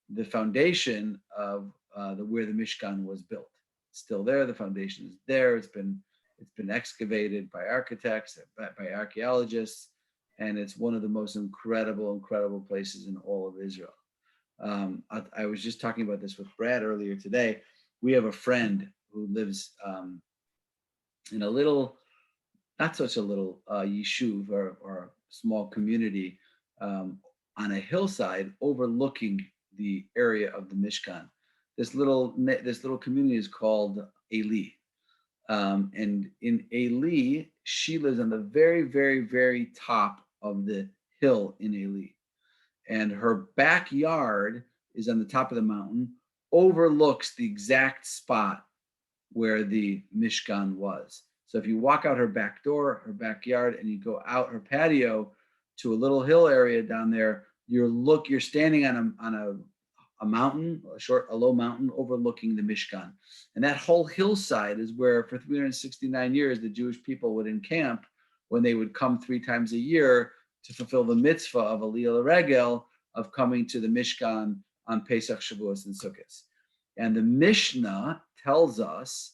the foundation of where the Mishkan was built. It's still there. The foundation is there. It's been excavated by architects, by archaeologists, and it's one of the most incredible places in all of Israel. I was just talking about this with Brad earlier today. We have a friend who lives in a little, not such a little yeshuv or small community on a hillside overlooking the area of the Mishkan. This little community is called Eli. And in Eli, she lives on the very, very, very top of the hill in Eli. And her backyard is on the top of the mountain, overlooks the exact spot where the Mishkan was. So if you walk out her back door, her backyard, and you go out her patio to a little hill area down there, you're standing on a mountain, a low mountain overlooking the Mishkan. And that whole hillside is where for 369 years, the Jewish people would encamp when they would come 3 times a year to fulfill the mitzvah of Aliyah L'Regel, of coming to the Mishkan on Pesach, Shavuos, and Sukkot. And the Mishnah tells us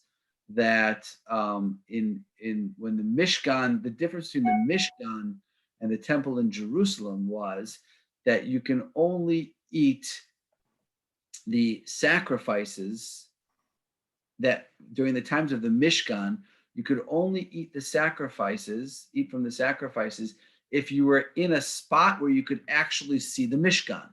that when the Mishkan, the difference between the Mishkan and the temple in Jerusalem was that you can only eat the sacrifices, that during the times of the Mishkan, you could only eat from the sacrifices if you were in a spot where you could actually see the Mishkan.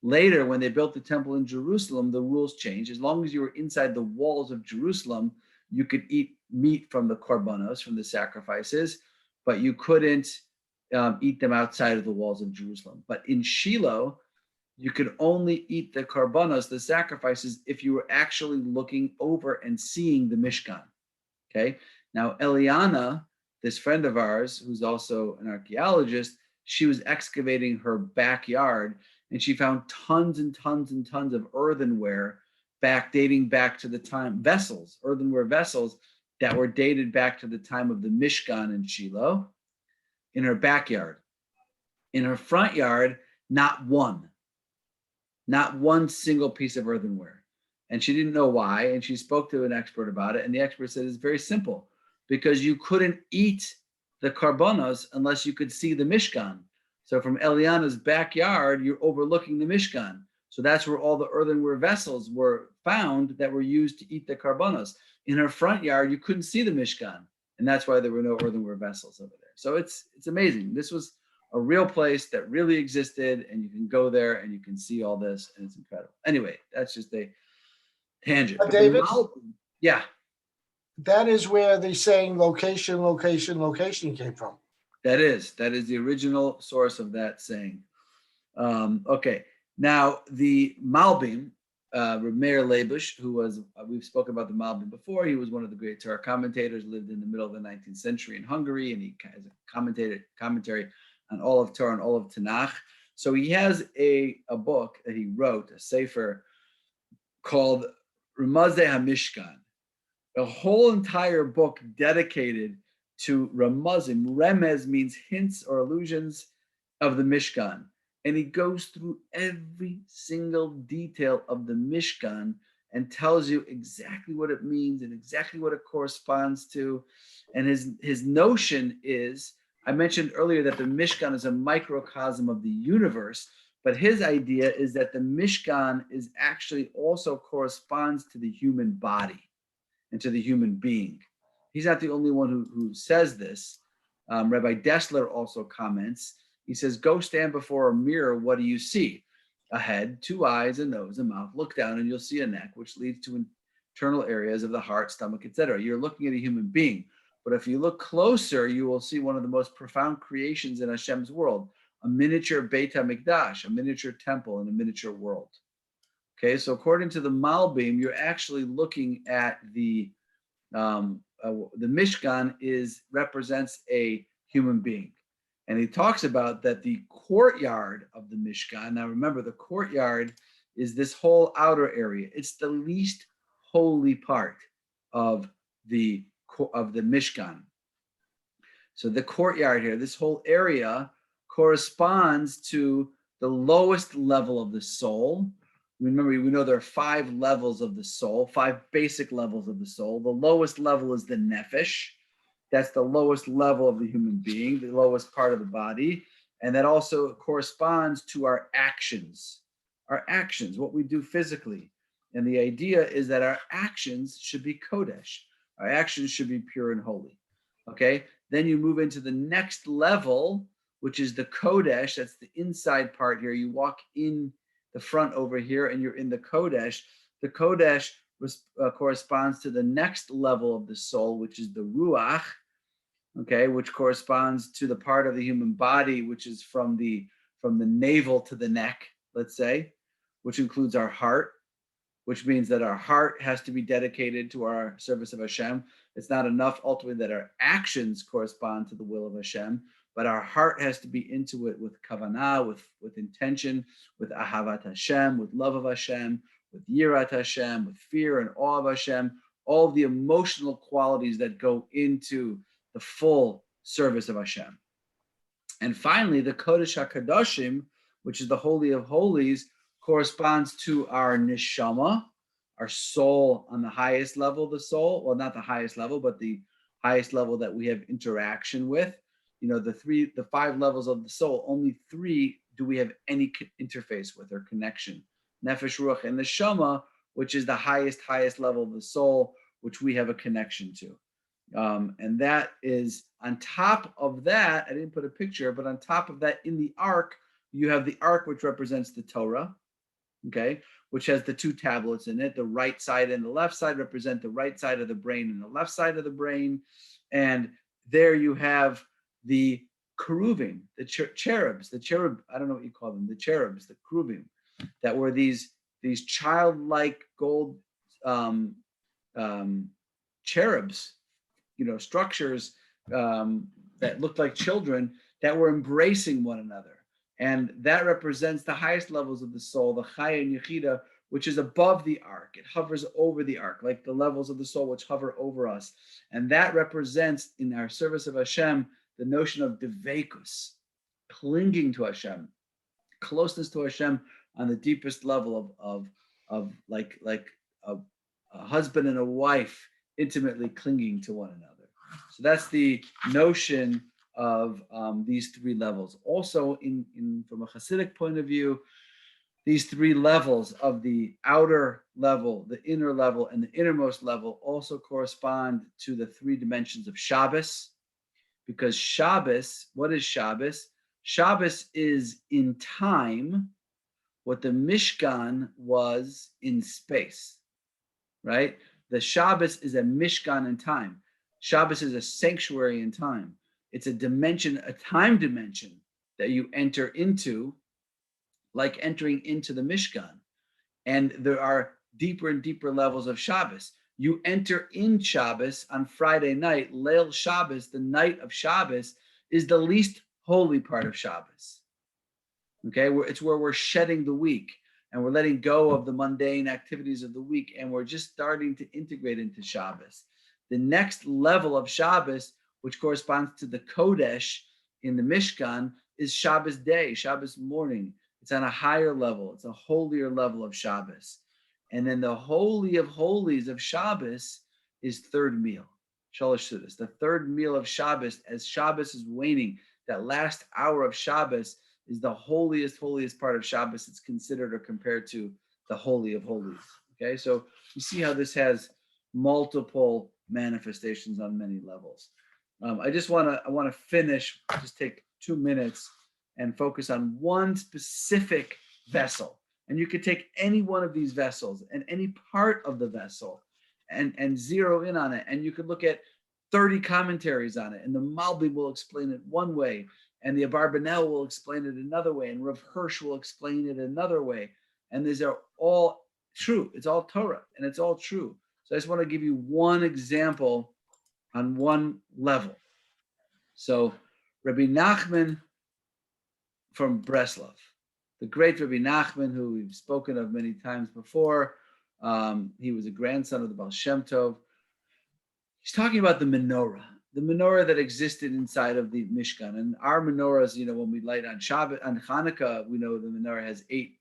Later, when they built the temple in Jerusalem, the rules changed. As long as you were inside the walls of Jerusalem, you could eat meat from the korbanos, from the sacrifices, but you couldn't eat them outside of the walls of Jerusalem. But in Shiloh, you could only eat the korbanos, the sacrifices, if you were actually looking over and seeing the Mishkan. Okay. Now, Eliana, this friend of ours, who's also an archaeologist, she was excavating her backyard, and she found tons and tons and tons of earthenware dating back to the time, earthenware vessels that were dated back to the time of the Mishkan in Shiloh in her backyard. In her front yard, not one single piece of earthenware. And she didn't know why, and she spoke to an expert about it, and the expert said it's very simple, because you couldn't eat the korbanos unless you could see the Mishkan. So from Eliana's backyard, you're overlooking the Mishkan. So that's where all the earthenware vessels were found that were used to eat the korbanos. In her front yard, you couldn't see the Mishkan, and that's why there were no earthenware vessels over there. So it's amazing. This was a real place that really existed, and you can go there and you can see all this, and it's incredible. Anyway, that's just a tangent. But David? Yeah. That is where the saying location, location, location came from. That is the original source of that saying. Okay, now the Malbim, Reb Meir Leibush, who was, we've spoken about the Malbim before. He was one of the great Torah commentators, lived in the middle of the 19th century in Hungary, and he has a commentary on all of Torah and all of Tanakh. So he has a book that he wrote, a sefer called Ramazeh HaMishkan, a whole entire book dedicated to Ramazim. Remez means hints or allusions of the Mishkan. And he goes through every single detail of the Mishkan and tells you exactly what it means and exactly what it corresponds to. And his notion is, I mentioned earlier that the Mishkan is a microcosm of the universe, but his idea is that the Mishkan is actually also corresponds to the human body and to the human being. He's not the only one who says this. Rabbi Dessler also comments. He says, go stand before a mirror. What do you see? A head, two eyes, a nose, a mouth. Look down and you'll see a neck, which leads to internal areas of the heart, stomach, etc. You're looking at a human being. But if you look closer, you will see one of the most profound creations in Hashem's world, a miniature Beit HaMikdash, a miniature temple in a miniature world. Okay, so according to the Malbim, you're actually looking at the Mishkan represents a human being. And he talks about that the courtyard of the Mishkan, now remember the courtyard is this whole outer area. It's the least holy part of the Mishkan. So the courtyard here, this whole area corresponds to the lowest level of the soul. Remember, we know there are 5 levels of the soul, 5 basic levels of the soul. The lowest level is the nefesh. That's the lowest level of the human being, the lowest part of the body. And that also corresponds to our actions, what we do physically. And the idea is that our actions should be kodesh. Our actions should be pure and holy. Okay? Then you move into the next level, which is the kodesh. That's the inside part here. You walk in the front over here and you're in the kodesh. The kodesh corresponds to the next level of the soul, which is the ruach, okay, which corresponds to the part of the human body, which is from the navel to the neck, let's say, which includes our heart, which means that our heart has to be dedicated to our service of Hashem. It's not enough ultimately that our actions correspond to the will of Hashem, but our heart has to be into it with kavanah, with intention, with ahavat Hashem, with love of Hashem, with yirat Hashem, with fear and awe of Hashem, all the emotional qualities that go into the full service of Hashem. And finally, the Kodesh HaKadoshim, which is the Holy of Holies, corresponds to our neshama, our soul on the highest level of the soul. Well, not the highest level, but the highest level that we have interaction with. You know, the 5 levels of the soul, only 3 do we have any interface with or connection. Nefesh, Ruach, and Neshama, which is the highest level of the soul, which we have a connection to. And that is on top of that, I didn't put a picture, but on top of that, in the ark, you have the ark, which represents the Torah, okay, which has the 2 tablets in it. The right side and the left side represent the right side of the brain and the left side of the brain. And there you have the keruvim, the cherubs, I don't know what you call them, the cherubs, the keruvim, that were these childlike gold cherubs, you know, structures that looked like children that were embracing one another. And that represents the highest levels of the soul, the Chaya and Yechida, which is above the ark. It hovers over the ark, like the levels of the soul which hover over us. And that represents, in our service of Hashem, the notion of devekus, clinging to Hashem, closeness to Hashem on the deepest level of like a husband and a wife intimately clinging to one another. So that's the notion of these 3 levels. Also, from a Hasidic point of view, these 3 levels of the outer level, the inner level, and the innermost level also correspond to the 3 dimensions of Shabbos. Because Shabbos, what is Shabbos? Shabbos is in time what the Mishkan was in space, right? The Shabbos is a Mishkan in time. Shabbos is a sanctuary in time. It's a dimension, a time dimension that you enter into, like entering into the Mishkan. And there are deeper and deeper levels of Shabbos. You enter in Shabbos on Friday night. Leil Shabbos, the night of Shabbos, is the least holy part of Shabbos. Okay, it's where we're shedding the week and we're letting go of the mundane activities of the week, and we're just starting to integrate into Shabbos. The next level of Shabbos, which corresponds to the Kodesh in the Mishkan, is Shabbos day, Shabbos morning. It's on a higher level. It's a holier level of Shabbos. And then the Holy of Holies of Shabbos is third meal, Shalosh Sudas, the third meal of Shabbos. As Shabbos is waning, that last hour of Shabbos is the holiest part of Shabbos. It's considered or compared to the Holy of Holies. Okay, so you see how this has multiple manifestations on many levels. I want to finish, just take 2 minutes and focus on one specific vessel. And you could take any one of these vessels and any part of the vessel and zero in on it. And you could look at 30 commentaries on it. And the Malbi will explain it one way, and the Abarbanel will explain it another way, and Rav Hirsch will explain it another way. And these are all true. It's all Torah, and it's all true. So I just want to give you one example on one level. So Rabbi Nachman from Breslov, the great Rabbi Nachman, who we've spoken of many times before. He was a grandson of the Baal Shem Tov. He's talking about the menorah that existed inside of the Mishkan. And our menorahs, when we light on Shabbat, on Hanukkah, we know the menorah has eight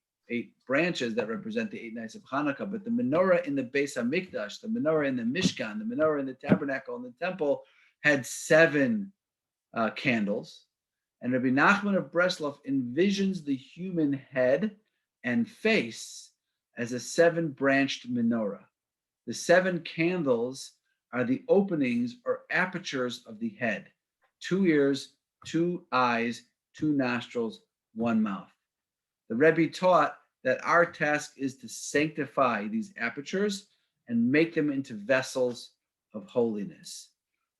branches that represent the 8 nights of Hanukkah. But the menorah in the Beis HaMikdash, the menorah in the Mishkan, the menorah in the tabernacle and the temple had 7 candles. And Rabbi Nachman of Breslov envisions the human head and face as a 7-branched menorah. The 7 candles are the openings or apertures of the head: 2 ears, 2 eyes, 2 nostrils, 1 mouth. The Rebbe taught that our task is to sanctify these apertures and make them into vessels of holiness.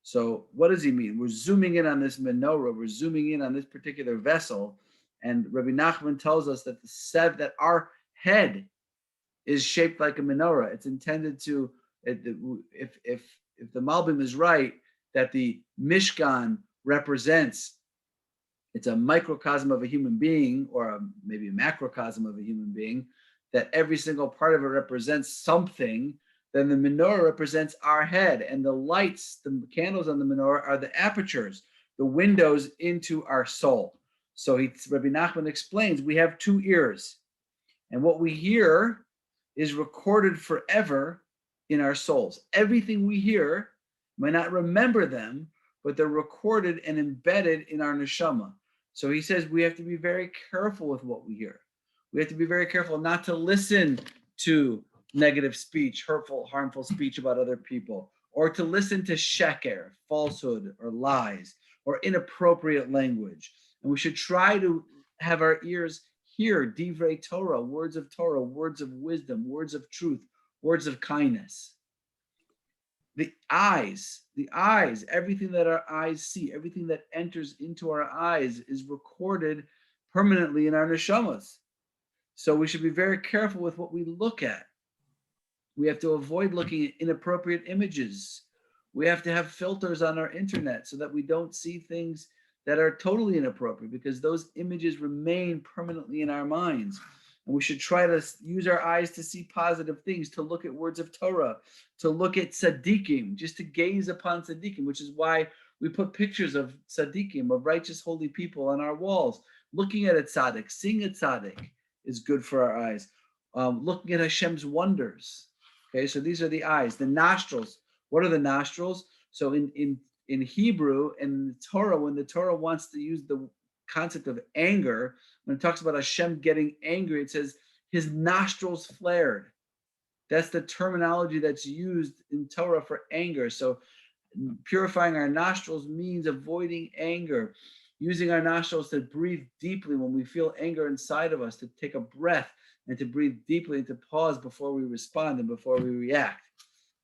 So what does he mean? We're zooming in on this menorah, we're zooming in on this particular vessel, and Rabbi Nachman tells us that that our head is shaped like a menorah. It's intended to, if the Malbim is right, that the Mishkan represents, it's a microcosm of a human being, or maybe a macrocosm of a human being, that every single part of it represents something, then the menorah represents our head, and the lights, the candles on the menorah are the apertures, the windows into our soul. So Rabbi Nachman explains, we have 2 ears, and what we hear is recorded forever in our souls. Everything we hear, might not remember them, but they're recorded and embedded in our neshama. So he says we have to be very careful with what we hear. We have to be very careful not to listen to negative speech, hurtful, harmful speech about other people, or to listen to sheker, falsehood, or lies, or inappropriate language. And we should try to have our ears hear divrei Torah, words of wisdom, words of truth, words of kindness. The eyes, everything that our eyes see, everything that enters into our eyes is recorded permanently in our neshamas. So we should be very careful with what we look at. We have to avoid looking at inappropriate images. We have to have filters on our internet so that we don't see things that are totally inappropriate, because those images remain permanently in our minds. And we should try to use our eyes to see positive things, to look at words of Torah, to look at tzaddikim, just to gaze upon tzaddikim, which is why we put pictures of tzaddikim, of righteous, holy people on our walls. Looking at a tzaddik, seeing a tzaddik is good for our eyes. Looking at Hashem's wonders. Okay, so these are the eyes. The nostrils. What are the nostrils? So in Hebrew and the Torah, when the Torah wants to use the concept of anger, when it talks about Hashem getting angry, it says his nostrils flared. That's the terminology that's used in Torah for anger. So purifying our nostrils means avoiding anger, using our nostrils to breathe deeply when we feel anger inside of us, to take a breath and to breathe deeply and to pause before we respond and before we react.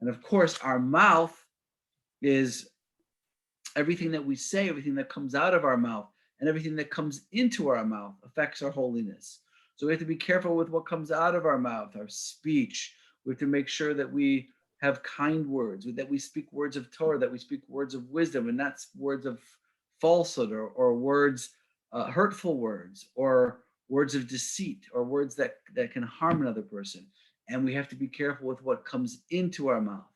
And of course, our mouth is everything that we say, everything that comes out of our mouth, and everything that comes into our mouth affects our holiness. So we have to be careful with what comes out of our mouth, our speech. We have to make sure that we have kind words, that we speak words of Torah, that we speak words of wisdom, and not words of falsehood or words, hurtful words, or words of deceit, or words that can harm another person. And we have to be careful with what comes into our mouth,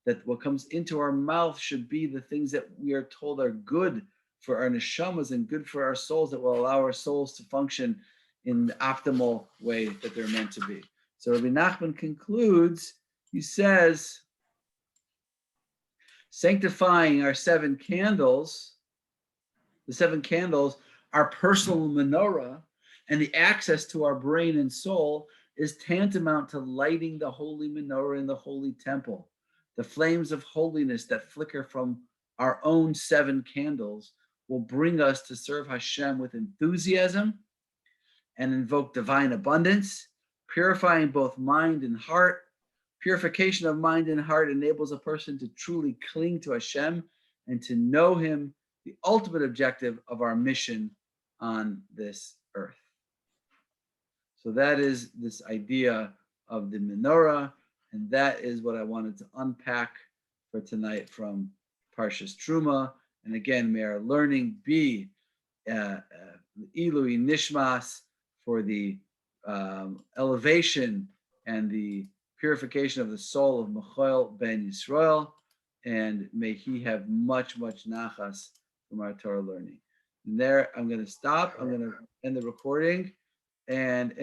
that what comes into our mouth should be the things that we are told are good for our neshamas and good for our souls, that will allow our souls to function in the optimal way that they're meant to be. So Rabbi Nachman concludes, he says, sanctifying our 7 candles, the 7 candles, our personal menorah, and the access to our brain and soul is tantamount to lighting the holy menorah in the holy temple. The flames of holiness that flicker from our own 7 candles will bring us to serve Hashem with enthusiasm and invoke divine abundance, purifying both mind and heart. Purification of mind and heart enables a person to truly cling to Hashem and to know him, the ultimate objective of our mission on this earth. So that is this idea of the menorah, and that is what I wanted to unpack for tonight from Parshas Truma. And again, may our learning be Ilui Nishmas, for the elevation and the purification of the soul of Michael ben Yisrael, and may he have much, much nachas from our Torah learning. And there, I'm going to stop. I'm going to end the recording, and any